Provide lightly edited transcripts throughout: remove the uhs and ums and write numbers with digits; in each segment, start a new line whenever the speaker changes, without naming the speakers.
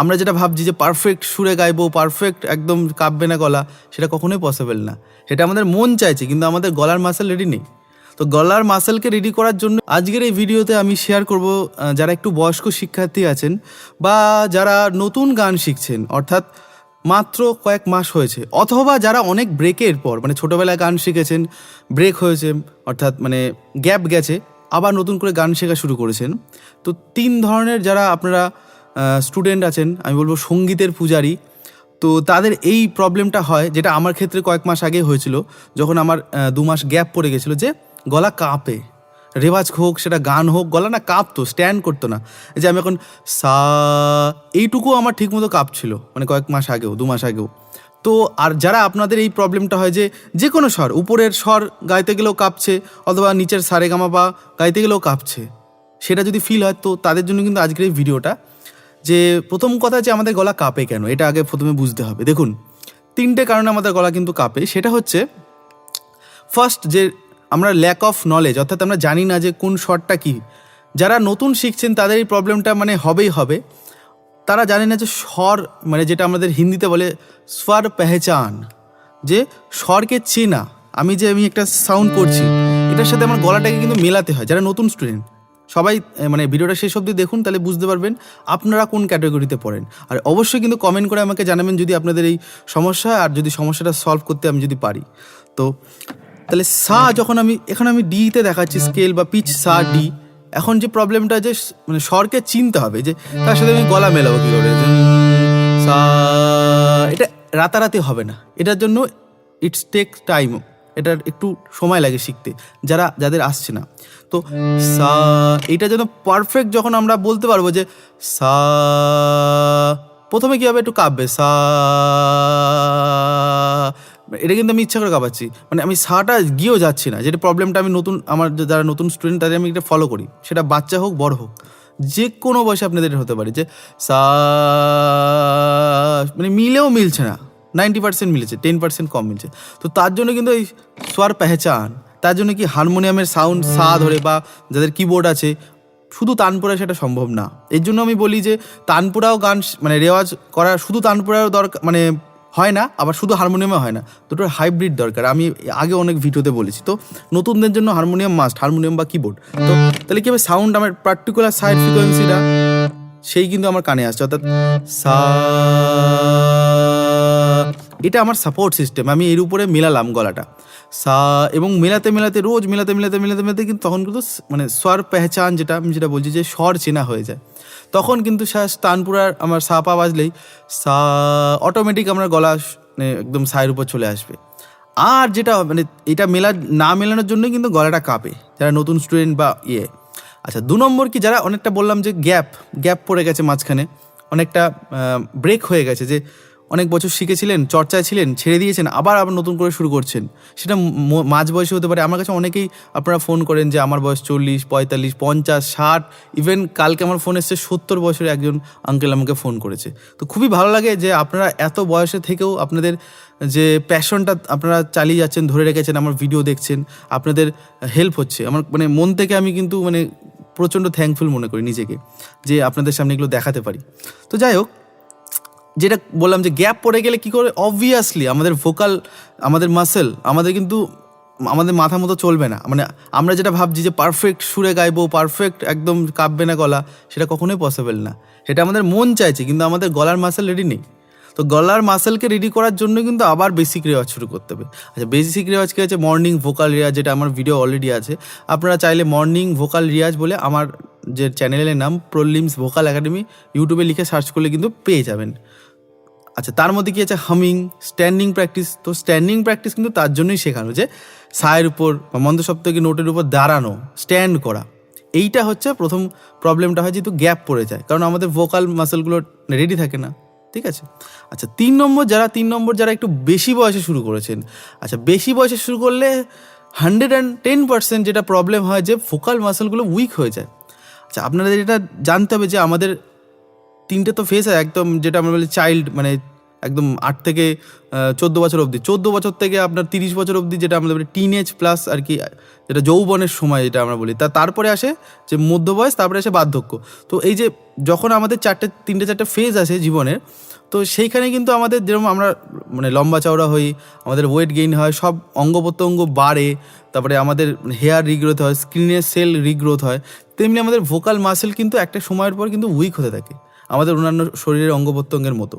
আমরা যেটা ভাবছি যে পারফেক্ট সুরে গাইবো, পারফেক্ট একদম কাঁপবে না গলা, সেটা কখনোই পসিবল না। সেটা আমাদের মন চাইছে, কিন্তু আমাদের গলার মাসেল রেডি নেই। তো গলার মাসেলকে রেডি করার জন্য আজকের এই ভিডিওতে আমি শেয়ার করব যারা একটু বয়স্ক শিক্ষার্থী আছেন বা যারা নতুন গান শিখছেন, অর্থাৎ মাত্র কয়েক মাস হয়েছে, অথবা যারা অনেক ব্রেকের পর, মানে ছোটোবেলায় গান শিখেছেন, ব্রেক হয়েছে, অর্থাৎ মানে গ্যাপ গেছে, আবার নতুন করে গান শেখা শুরু করেছেন। তো 3 ধরনের যারা আপনারা স্টুডেন্ট আছেন, আমি বলবো সঙ্গীতের পূজারী, তো তাদের এই প্রবলেমটা হয়, যেটা আমার ক্ষেত্রে কয়েক মাস আগে হয়েছিল, যখন আমার 2 মাস গ্যাপ পড়ে গেছিলো, যে গলা কাঁপে। রেওয়াজ হোক, সেটা গান হোক, গলা না কাঁপতো, স্ট্যান্ড করতো না। এই যে আমি এখন সা, এইটুকু আমার ঠিকমতো কাঁপছিল, মানে কয়েক মাস আগেও, 2 মাস আগেও। তো আর যারা আপনাদের এই প্রবলেমটা হয় যে কোনো স্বর, উপরের স্বর গাইতে গেলেও কাঁপছে, অথবা নিচের সারেগামা বা গাইতে গেলেও কাঁপছে, সেটা যদি ফিল হয়, তো তাদের জন্য কিন্তু আজকের এই ভিডিওটা। যে প্রথম কথা, যে আমাদের গলা কাঁপে কেন, এটা আগে প্রথমে বুঝতে হবে। দেখুন, 3টে কারণে আমাদের গলা কিন্তু কাঁপে। সেটা হচ্ছে, ফার্স্ট, যে আমরা ল্যাক অফ নলেজ, অর্থাৎ আমরা জানি না যে কোন স্বরটা কী। যারা নতুন শিখছেন তাদের এই প্রবলেমটা মানে হবেই হবে। তারা জানে না যে স্বর, মানে যেটা আমাদের হিন্দিতে বলে স্বর পেহচান, যে স্বরকে চেনা। আমি একটা সাউন্ড করছি, এটার সাথে আমার গলাটাকে কিন্তু মেলাতে হয়। যারা নতুন স্টুডেন্ট, সবাই মানে ভিডিওটা শেষ অবধি দেখুন, তাহলে বুঝতে পারবেন আপনারা কোন ক্যাটাগরিতে পড়েন। আর অবশ্যই কিন্তু কমেন্ট করে আমাকে জানাবেন যদি আপনাদের এই সমস্যা, আর যদি সমস্যাটা সলভ করতে আমি যদি পারি। তো তাহলে সা, যখন আমি ডিতে দেখাচ্ছি স্কেল বা পিচ, সা ডি। এখন যে প্রবলেমটা, যে মানে স্বরকে চিনতে হবে, যে তার সাথে আমি গলা মেলাবো কী করে, সা, এটা রাতারাতি হবে না। এটার জন্য ইটস টেক টাইম, এটার একটু সময় লাগে শিখতে, যাদের আসছে না। তো সা, এটা যেন পারফেক্ট যখন আমরা বলতে পারবো যে সা, প্রথমে কী হবে, একটু কাঁপবে সা, এটা কিন্তু আমি ইচ্ছা করে কাঁপাচ্ছি, মানে আমি সাটা গিয়েও যাচ্ছি না। যেটা প্রবলেমটা আমি আমার যারা নতুন স্টুডেন্ট, তাদের আমি এটা ফলো করি, সেটা বাচ্চা হোক বড় হোক, যে কোনো বয়সে আপনাদের হতে পারে, যে সা, মানে মিলেও মিলছে না, 90% মিলেছে, 10% কম মিলছে। তো তার জন্য কিন্তু এই স্বর পেহচান, তার জন্য কি হারমোনিয়ামের সাউন্ড সা ধরে, বা যাদের কিবোর্ড আছে, শুধু তানপুরা সেটা সম্ভব না। এর জন্য আমি বলি যে তানপুরাও গান মানে রেওয়াজ করা, শুধু তানপুরাও দরকার, মানে হয় না, আবার শুধু হারমোনিয়ামে হয় না, দুটোর হাইব্রিড দরকার। আমি আগে অনেক ভিডিওতে বলেছি। তো নতুনদের জন্য হারমোনিয়াম মাস্ট, হারমোনিয়াম বা কিবোর্ড। তো তাহলে কী হবে, সাউন্ড আমার পার্টিকুলার সাইড ফ্রিকোয়েন্সিটা সেই কিন্তু আমার কানে আসছে, অর্থাৎ সা, এটা আমার সাপোর্ট সিস্টেম। আমি এর উপরে মেলালাম গলাটা সা, এবং রোজ মেলাতে কিন্তু তখন কিন্তু মানে স্বর পেহচান, যেটা বলছি, যে স্বর চেনা হয়ে যায়। তখন কিন্তু তানপুরার আমার সা পা বাজলেই সা, অটোমেটিক আমার গলা একদম সায়ের উপর চলে আসবে। আর যেটা মানে এটা না মেলানোর জন্য কিন্তু গলাটা কাঁপে, যারা নতুন স্টুডেন্ট বা আচ্ছা, 2 নম্বর কি, যারা অনেকটা বললাম যে গ্যাপ পড়ে গেছে, মাঝখানে অনেকটা ব্রেক হয়ে গেছে, যে অনেক বছর শিখেছিলেন, চর্চায় ছিলেন, ছেড়ে দিয়েছেন, আবার নতুন করে শুরু করছেন। সেটা মাঝ বয়সে হতে পারে। আমার কাছে অনেকেই আপনারা ফোন করেন যে আমার বয়স 40, 45, 50, 60, ইভেন কালকে আমার ফোন এসছে 70 বয়সের একজন আঙ্কেল আমাকে ফোন করেছে। তো খুবই ভালো লাগে যে আপনারা এত বয়সে থেকেও আপনাদের যে প্যাশনটা আপনারা চালিয়ে যাচ্ছেন, ধরে রেখেছেন, আমার ভিডিও দেখছেন, আপনাদের হেল্প হচ্ছে। আমার মানে মন থেকে আমি কিন্তু মানে প্রচণ্ড থ্যাঙ্কফুল মনে করি নিজেকে, যে আপনাদের সামনে এগুলো দেখাতে পারি। তো যাই হোক, যেটা বললাম যে গ্যাপ পড়ে গেলে কী করে, অবভিয়াসলি আমাদের ভোকাল, আমাদের মাসেল, আমাদের মাথা মতো চলবে না। মানে আমরা যেটা ভাবছি যে পারফেক্ট সুরে গাইবো, পারফেক্ট একদম কাঁপবে না গলা, সেটা কখনোই পসিবল না। সেটা আমাদের মন চাইছে, কিন্তু আমাদের গলার মাসেল রেডি নেই। তো গলার মাসেলকে রেডি করার জন্য কিন্তু আবার বেসিক রেওয়াজ শুরু করতে হবে। আচ্ছা, বেসিক রেওয়াজ কী আছে, মর্নিং ভোকাল রেওয়াজ, যেটা আমার ভিডিও অলরেডি আছে। আপনারা চাইলে মর্নিং ভোকাল রেওয়াজ বলে আমার যে চ্যানেলের নাম প্রলিমস ভোকাল একাডেমি, ইউটিউবে লিখে সার্চ করলে কিন্তু পেয়ে যাবেন। আচ্ছা, তার মধ্যে কি আছে, হামিং, স্ট্যান্ডিং প্র্যাকটিস। তো স্ট্যান্ডিং প্র্যাকটিস কিন্তু তার জন্যই শেখানো, যে সায়ের উপর বা মন্দ সপ্তকে নোটের উপর দাঁড়ানো, স্ট্যান্ড করা। এইটা হচ্ছে প্রথম প্রবলেমটা হয়, যেহেতু গ্যাপ পড়ে যায়, কারণ আমাদের ভোকাল মাসেলগুলো রেডি থাকে না। ঠিক আছে। আচ্ছা, 3 নম্বর যারা একটু বেশি বয়সে শুরু করেছেন। আচ্ছা, বেশি বয়সে শুরু করলে 110% যেটা প্রবলেম হয়, যে ভোকাল মাসেলগুলো উইক হয়ে যায়। আচ্ছা, আপনাদের এটা জানতে হবে যে আমাদের 3টে তো ফেস হয়, একদম যেটা আমরা বলি চাইল্ড, মানে একদম 8 থেকে 14 বছর অবধি, 14 বছর থেকে আপনার 30 বছর অবধি, যেটা আমরা বলি টিনেজ প্লাস আর কি, যেটা যৌবনের সময় যেটা আমরা বলি, তারপরে আসে যে মধ্য বয়স, তারপরে আসে বার্ধক্য। তো এই যে যখন আমাদের তিনটে চারটে ফেজ আসে জীবনের, তো সেইখানে কিন্তু আমাদের যেরকম আমরা মানে লম্বা চওড়া হই, আমাদের ওয়েট গেইন হয়, সব অঙ্গ প্রত্যঙ্গ বাড়ে, তারপরে আমাদের হেয়ার রিগ্রোথ হয়, স্কিনের সেল রিগ্রোথ হয়, তেমনি আমাদের ভোকাল মাসেল কিন্তু একটা সময়ের পর কিন্তু উইক হতে থাকে আমাদের অন্যান্য শরীরের অঙ্গ প্রত্যঙ্গের মতো।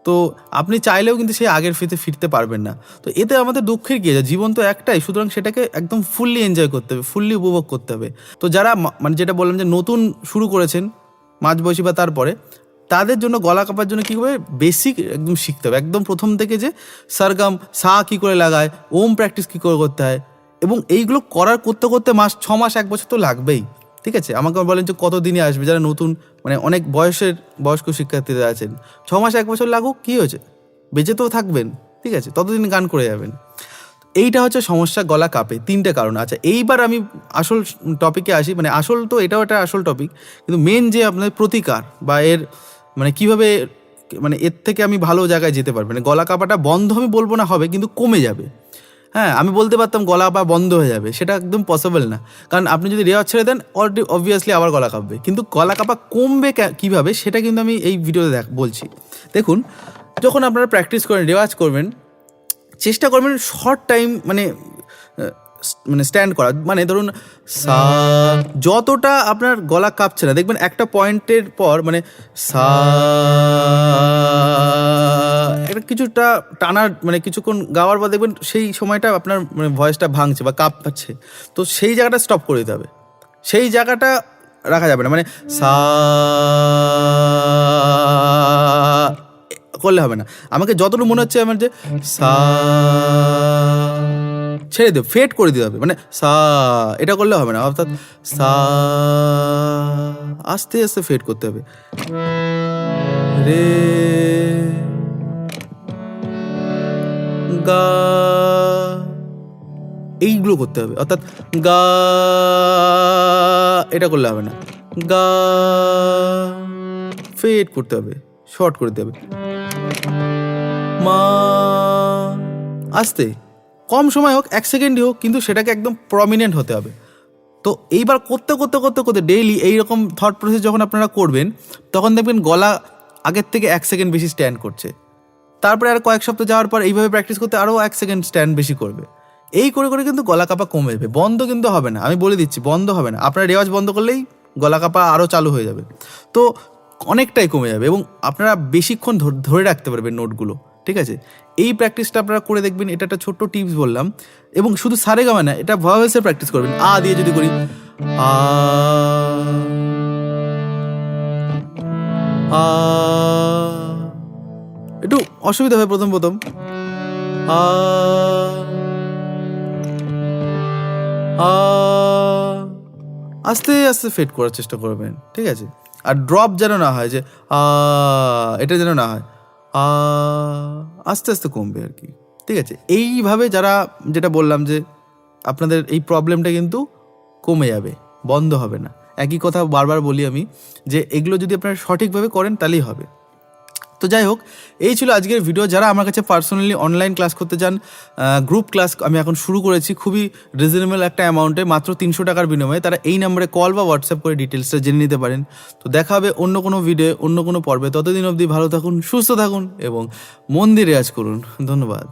তো আপনি চাইলেও কিন্তু সেই আগের ফেতে ফিরতে পারবেন না। তো এতে আমাদের দুঃখের কি আছে, জীবন তো একটাই, সুতরাং সেটাকে একদম ফুললি এনজয় করতে হবে, ফুললি উপভোগ করতে হবে। তো যারা মানে যেটা বললাম যে নতুন শুরু করেছেন মাঝবয়সী বা তারপরে, তাদের জন্য গলা কাপার জন্য কী করে বেসিক একদম শিখতে হবে, একদম প্রথম থেকে যে সরগম সা কী করে লাগায়, ওম প্র্যাকটিস কী করে করতে হয়, এবং এইগুলো করতে করতে 6 মাস 1 বছর তো লাগবেই। ঠিক আছে, আমাকে বলেন যে কত দিনে আসবে, যারা নতুন মানে অনেক বয়স্ক শিক্ষার্থীরা আছেন, 6 মাস 1 বছর লাগুক, কী হয়েছে, বেঁচে তো থাকবেন। ঠিক আছে, ততদিন গান করে যাবেন। এইটা হচ্ছে সমস্যা গলা কাঁপে, 3টে কারণ। আচ্ছা, এইবার আমি আসল টপিকে আসি, মানে আসল তো এটাও একটা আসল টপিক, কিন্তু মেন যে আপনাদের প্রতিকার বা এর মানে কীভাবে মানে এর থেকে আমি ভালো জায়গায় যেতে পারবো, মানে গলা কাঁপাটা বন্ধ আমি বলবো না হবে, কিন্তু কমে যাবে। হ্যাঁ, আমি বলতে পারতাম গলা কাঁপা বন্ধ হয়ে যাবে, সেটা একদম পসিবল না, কারণ আপনি যদি রেওয়াজ ছেড়ে দেন অলরেডি অবভিয়াসলি আবার গলা কাঁপবে। কিন্তু গলা কাঁপা কমবে কীভাবে, সেটা কিন্তু আমি এই ভিডিওতে বলছি। দেখুন, যখন আপনারা প্র্যাকটিস করেন, রেওয়াজ করবেন, চেষ্টা করবেন শর্ট টাইম মানে স্ট্যান্ড করা, মানে ধরুন সা, যতটা আপনার গলা কাঁপছে না, দেখবেন একটা পয়েন্টের পর মানে সা এটা কিছুটা টানার মানে কিছুক্ষণ গাওয়ার পর দেখবেন সেই সময়টা আপনার মানে ভয়েসটা ভাঙছে বা কাঁপছে, তো সেই জায়গাটা স্টপ করে দিতে হবে, সেই জায়গাটা রাখা যাবে না, মানে সা করলে হবে না। আমাকে যতটুকু মনে হচ্ছে আমার যে সা, ছেড়ে দেব, ফেড করে দিতে হবে, মানে সা এটা করলে হবে না, অর্থাৎ সা আস্তে আস্তে ফেড করতে হবে, রে গা, এইগুলো করতে হবে, অর্থাৎ গা এটা করলে হবে না, গা ফেড করতে হবে, শর্ট করতে হবে, মা আস্তে, কম সময় হোক, 1 সেকেন্ডই হোক, কিন্তু সেটাকে একদম প্রমিনেন্ট হতে হবে। তো এইবার করতে করতে করতে করতে ডেইলি এইরকম থট প্রসেস যখন আপনারা করবেন, তখন দেখবেন গলা আগের থেকে 1 সেকেন্ড বেশি স্ট্যান্ড করছে। তারপরে আর কয়েক সপ্তাহ যাওয়ার পর এইভাবে প্র্যাকটিস করতে আরও 1 সেকেন্ড স্ট্যান্ড বেশি করবে। এই করে করে কিন্তু গলা কাঁপা কমে যাবে, বন্ধ কিন্তু হবে না, আমি বলে দিচ্ছি, বন্ধ হবে না। আপনার রেওয়াজ বন্ধ করলেই গলা কাঁপা আরও চালু হয়ে যাবে, তো অনেকটাই কমে যাবে, এবং আপনারা বেশিক্ষণ ধরে রাখতে পারবেন নোটগুলো। ঠিক আছে, এই প্র্যাকটিসটা আপনারা করে দেখবেন, এটা একটা ছোট্ট টিপস বললাম। এবং শুধু সারেগামা না, এটা ভয়েসে প্র্যাকটিস করবেন। আ দিয়ে যদি করি, আ আ, একটু অসুবিধা হয় প্রথম আ আ, আস্তে আস্তে ফেড করার চেষ্টা করবেন। ঠিক আছে, আর ড্রপ যেন না হয়, যে এটা যেন না হয়, আস্তে আস্তে কমবে আর কি। ঠিক আছে, এইভাবে যারা, যেটা বললাম যে আপনাদের এই প্রবলেমটা কিন্তু কমে যাবে, বন্ধ হবে না। একই কথা বারবার বলি আমি, যে এগুলো যদি আপনারা সঠিকভাবে করেন তাহলেই হবে। তো যাই হোক, এই ছিল আজকের ভিডিও। যারা আমার কাছে পার্সোনালি অনলাইন ক্লাস করতে চান, গ্রুপ ক্লাস আমি এখন শুরু করেছি খুবই রিজনেবল একটা অ্যামাউন্টে, মাত্র 300 টাকার বিনিময়ে, তারা এই নাম্বারে কল বা হোয়াটসঅ্যাপ করে ডিটেলসটা জেনে নিতে পারেন। তো দেখা হবে অন্য কোনো ভিডিও, অন্য কোনো পর্বে। ততদিন অবধি ভালো থাকুন, সুস্থ থাকুন এবং মন দিয়ে রেয়াজ করুন। ধন্যবাদ।